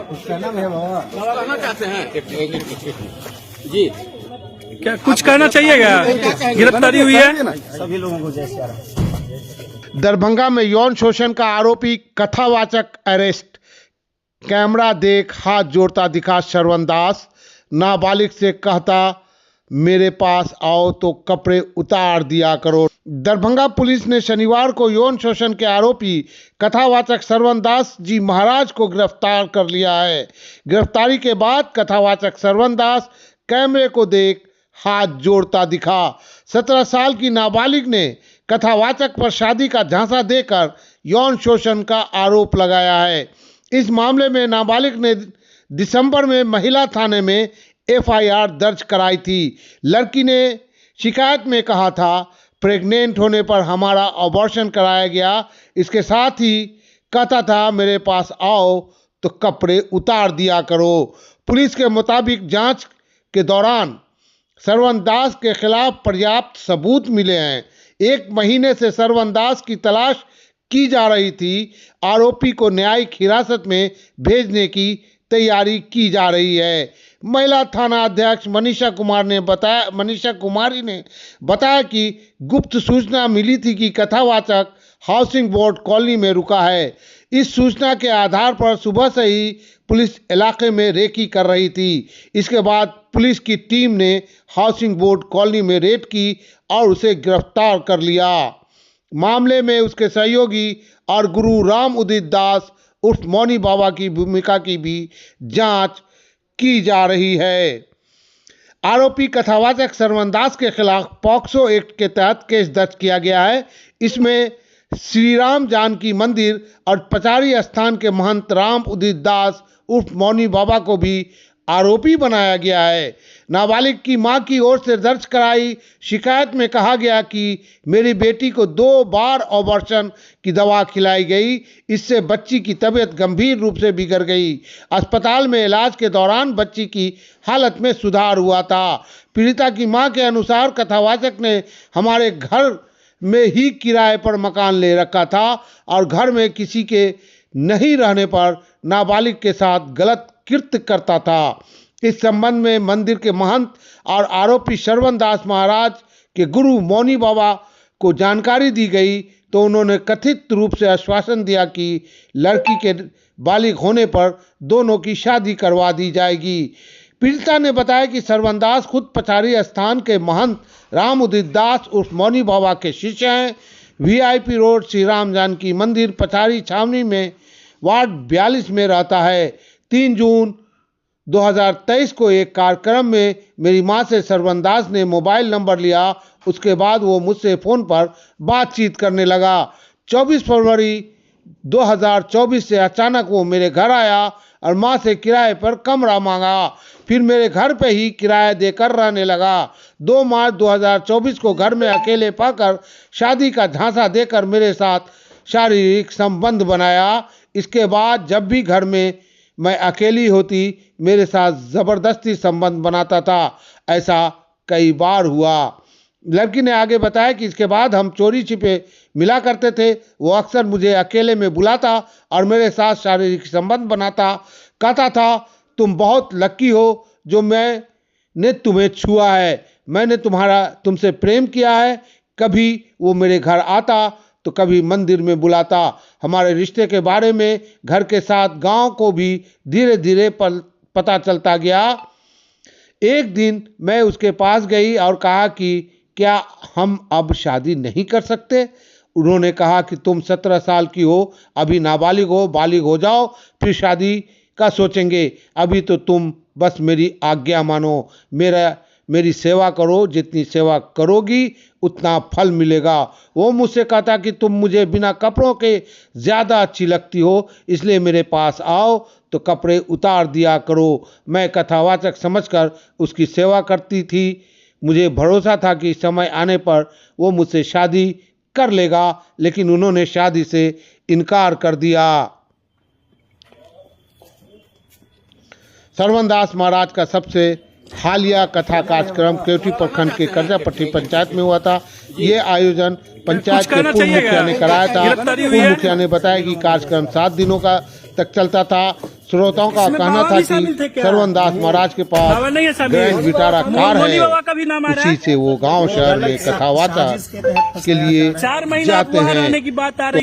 कहना चाहते हैं जी, क्या कुछ कहना चाहिए क्या? गिरफ्तारी हुई है सभी लोगों को जय श्री राम। दरभंगा में यौन शोषण का आरोपी कथावाचक अरेस्ट। कैमरा देख हाथ जोड़ता दिखा श्रवण दास, नाबालिग से कहता मेरे पास आओ तो कपड़े उतार दिया करो। दरभंगा पुलिस ने शनिवार को यौन शोषण के आरोपी कथावाचक श्रवण दास जी महाराज को गिरफ्तार कर लिया है। गिरफ्तारी के बाद कथावाचक श्रवण दास कैमरे को देख हाथ जोड़ता दिखा। 17 साल की नाबालिग ने कथावाचक पर शादी का झांसा देकर यौन शोषण का आरोप लगाया है। इस मामले में नाबालिग ने दिसंबर में महिला थाने में एफआईआर दर्ज कराई थी। लड़की ने शिकायत में कहा था प्रेग्नेंट होने पर हमारा अबॉर्शन कराया गया, इसके साथ ही कहता था मेरे पास आओ तो कपड़े उतार दिया करो। पुलिस के मुताबिक जांच के दौरान श्रवण दास के खिलाफ पर्याप्त सबूत मिले हैं। 1 महीने से श्रवण दास की तलाश की जा रही थी। आरोपी को न्यायिक हिरासत में भेजने की तैयारी की जा रही है। महिला थाना अध्यक्ष मनीषा कुमारी ने बताया कि गुप्त सूचना मिली थी कि कथावाचक हाउसिंग बोर्ड कॉलोनी में रुका है। इस सूचना के आधार पर सुबह से ही पुलिस इलाके में रेकी कर रही थी। इसके बाद पुलिस की टीम ने हाउसिंग बोर्ड कॉलोनी में रेड की और उसे गिरफ्तार कर लिया। मामले में उसके सहयोगी और गुरु राम उदित दास उर्फ मौनी बाबा की भूमिका की भी जांच की जा रही है। आरोपी कथावाचक श्रवण दास के खिलाफ पॉक्सो एक्ट के तहत केस दर्ज किया गया है। इसमें श्री राम जानकी मंदिर और पचारी स्थान के महंत राम उदित दास उर्फ मौनी बाबा को भी आरोपी बनाया गया है। नाबालिग की मां की ओर से दर्ज कराई शिकायत में कहा गया कि मेरी बेटी को 2 बार अबॉर्शन की दवा खिलाई गई, इससे बच्ची की तबीयत गंभीर रूप से बिगड़ गई। अस्पताल में इलाज के दौरान बच्ची की हालत में सुधार हुआ था। पीड़िता की मां के अनुसार कथावाचक ने हमारे घर में ही किराए पर मकान ले रखा था और घर में किसी के नहीं रहने पर नाबालिग के साथ गलत कृत्य करता था। इस संबंध में मंदिर के महंत और आरोपी श्रवण दास महाराज के गुरु मौनी बाबा को जानकारी दी गई तो उन्होंने कथित रूप से आश्वासन दिया कि लड़की के बालिग होने पर दोनों की शादी करवा दी जाएगी। पीड़िता ने बताया कि श्रवण दास खुद पचारी स्थान के महंत राम उदित दास उर्फ मौनी बाबा के शिष्य हैं। वीआईपी रोड श्री राम जानकी मंदिर पचारी छावनी में वार्ड 42 में रहता है। 3 जून 2023 को एक कार्यक्रम में मेरी मां से श्रवण दास ने मोबाइल नंबर लिया। उसके बाद वो मुझसे फ़ोन पर बातचीत करने लगा। 24 फरवरी 2024 से अचानक वो मेरे घर आया और मां से किराए पर कमरा मांगा। फिर मेरे घर पे ही किराया देकर रहने लगा। 2 मार्च 2024 को घर में अकेले पाकर शादी का झांसा देकर मेरे साथ शारीरिक संबंध बनाया। इसके बाद जब भी घर में मैं अकेली होती मेरे साथ ज़बरदस्ती संबंध बनाता था। ऐसा कई बार हुआ। लड़की ने आगे बताया कि इसके बाद हम चोरी छिपे मिला करते थे। वो अक्सर मुझे अकेले में बुलाता और मेरे साथ शारीरिक संबंध बनाता। कहता था तुम बहुत लकी हो जो मैंने तुम्हें छुआ है, मैंने तुमसे प्रेम किया है। कभी वो मेरे घर आता तो कभी मंदिर में बुलाता। हमारे रिश्ते के बारे में घर के साथ गांव को भी धीरे धीरे पता चलता गया। एक दिन मैं उसके पास गई और कहा कि क्या हम अब शादी नहीं कर सकते। उन्होंने कहा कि तुम 17 साल की हो, अभी नाबालिग हो, बालिग हो जाओ फिर शादी का सोचेंगे। अभी तो तुम बस मेरी आज्ञा मानो, मेरी सेवा करो, जितनी सेवा करोगी उतना फल मिलेगा। वो मुझसे कहता कि तुम मुझे बिना कपड़ों के ज़्यादा अच्छी लगती हो, इसलिए मेरे पास आओ तो कपड़े उतार दिया करो। मैं कथावाचक समझकर उसकी सेवा करती थी। मुझे भरोसा था कि समय आने पर वो मुझसे शादी कर लेगा, लेकिन उन्होंने शादी से इनकार कर दिया। श्रवण दास महाराज का सबसे हालिया कथा कार्यक्रम केवटी प्रखंड के करजापट्टी पंचायत में हुआ था। ये आयोजन पंचायत के पूर्व मुखिया ने कराया था। पूर्व मुखिया ने बताया कि कार्यक्रम 7 दिनों का तक चलता था। श्रोताओं का इसमें कहना बाबा था भी शामिल थे कि क्या? श्रवण दास महाराज के बाबा पास नहीं है शामिल। ग्रैंड विटारा कार मोदी है, बाबा का भी नाम आ रहा उसी है। से वो गांव शहर में कथावाचक के लिए 4 महीना जाते आपको हैं। हराने की बात आ रही है।